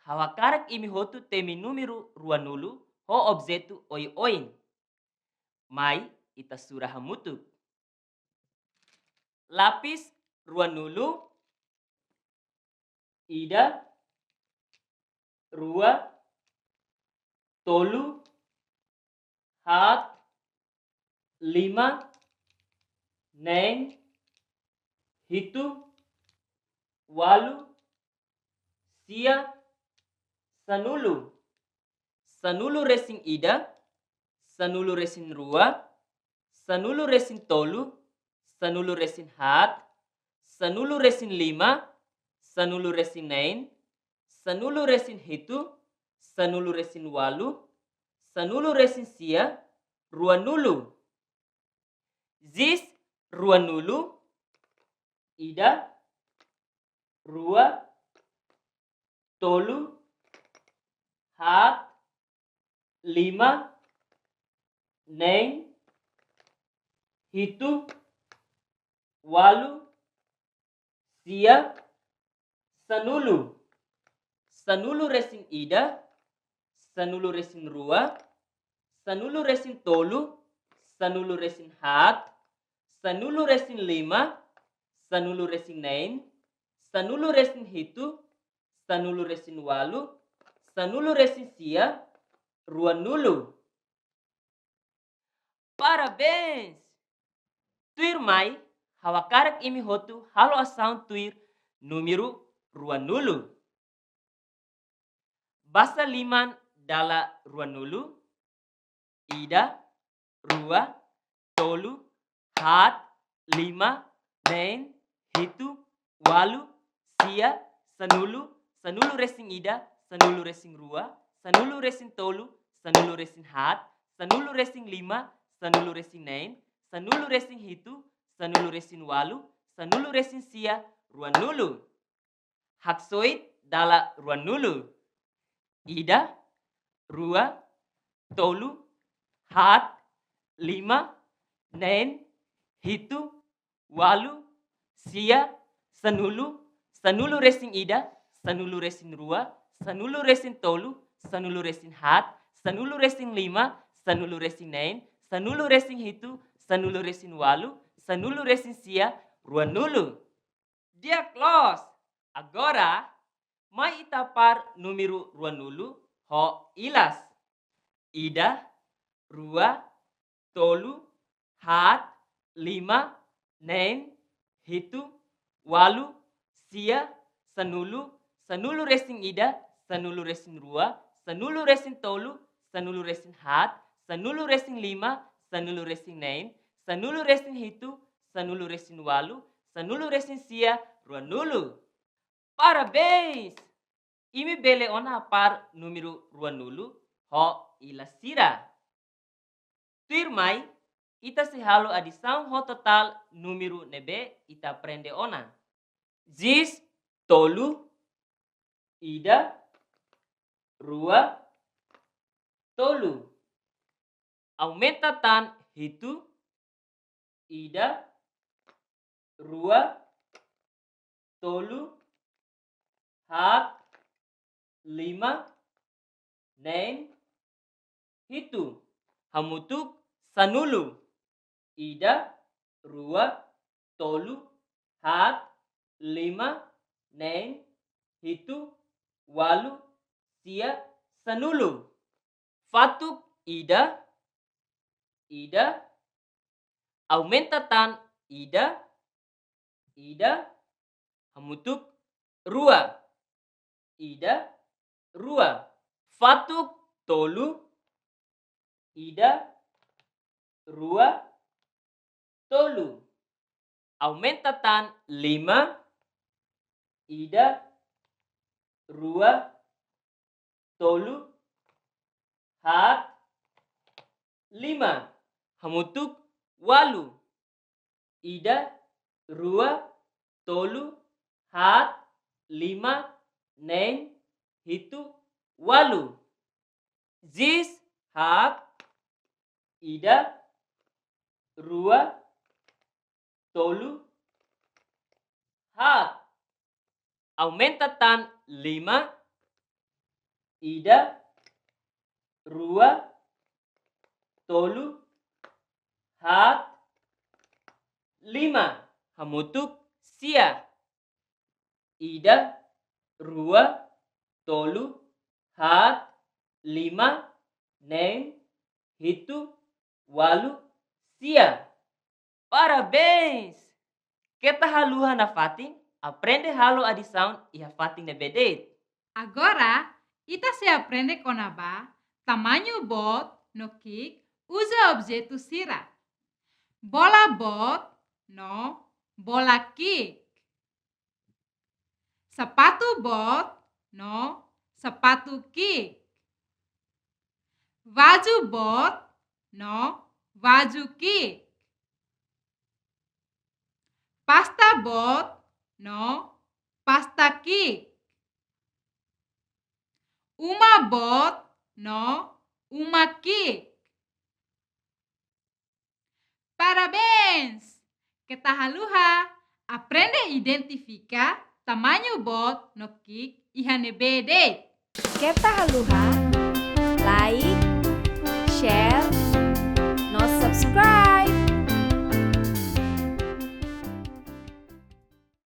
Hawakarak imi hotu temi número ruanulu ho objeto oi-oin. Mai ita surah hamutu. Lapis ruanulu ida rua tolu hat lima neng hitu walu sia sanulu. Sanulu resing ida, sanulu resing rua, sanulu resing tolu, sanulu resing hat, sanulu resing lima, sanulu resing neng, sanulu resing hitu, sanulu resing walu, sanulu resing sia, ruanulu. Zis ruanulu ida rua tolu hat lima neng hitu walu sia sanulu. Sanulu resing ida, sanulu resing rua, sanulu resing tolu, sanulu resing hat, sanulu resing lima, sanulu resing neng, sanulu resing hitu, sanulu resing walu, sanulu resing sia, ruanulu. Parabéns! Tuir mai, hawakarak imi hotu halo asaun tuir número ruanulu. Basa liman dala ruanulu, ida, rua, tolu, hat, lima, neng, hitu, walu, sia, sanulu, sanulu resing ida, sanulu resing rua, sanulu resing tolu, sanulu resing hat, sanulu resing lima, sanulu resing neng, sanulu resing hitu, sanulu resing walu, sanulu resing sia, ruanulu. Haksoit dala ruanulu. Ida, rua, tolu, hat, lima, neng, hitu, walu, sia, sanulu, sanulu resing ida, sanulu resing rua, sanulu resing tolu, sanulu resing hat, sanulu resing lima, sanulu resing neng, sanulu resing hitu, sanulu resing walu, sanulu resing sia, ruanulu. Dia close. Agora, mai itapar número ruanulu ho ilas. Ida, rua, tolu, hat, lima, neng, hitu, walu, sia, sanulu, sanulu resing ida, sanulu resing rua, sanulu resing tolu, sanulu resing hat, sanulu resing lima, sanulu resing neng, sanulu resing hitu, sanulu resing walu, sanulu resing sia, ruanulu. Parabéns! Imi bele ona par número ruanulu ho ilasira. Tuir mai, ita se halo adição ho total número nebe ita aprende ona. Zis, tolu, ida, rua, tolu. Aumenta tan hitu, ida, rua, tolu, hat, lima, neng, hitu. Hamutuk sanulu. Ida, rua, tolu, hat, lima, neng, hitu, walu, sia, sanulu. Fatuk ida, ida, aumenta tan ida, ida, hamutuk rua, ida, rua. Fatuk tolu, ida, rua, tolu. Aumenta tan lima, ida, rua, tolu, hat, lima. Hamutuk walu. Ida, rua, tolu, hat, lima, neng, hitu, walu. Zis, hat, ida, rua, tolu, hat. Aumenta tan lima, ida, rua, tolu, hat, lima. Hamutuk sia. Ida, rua, tolu, hat, lima, nem, hitu, walu, sia. Parabéns! Kita haluha na fatin, aprende halo adição e a fatin na bedeit. Agora, ita se aprende com a ba, tamanho bot, no kik, usa objeto sira. Bola bot, no, bola kik. Sepatu bot, no, sepatu kik. Baju bot, no, baju kik. Pasta bot, no, pasta kik. Uma bot, no, uma kik. Parabéns! Kita haluha, aprende identificar tamanho bot no kik ihane bede. Kita haluha, like, share, no subscribe.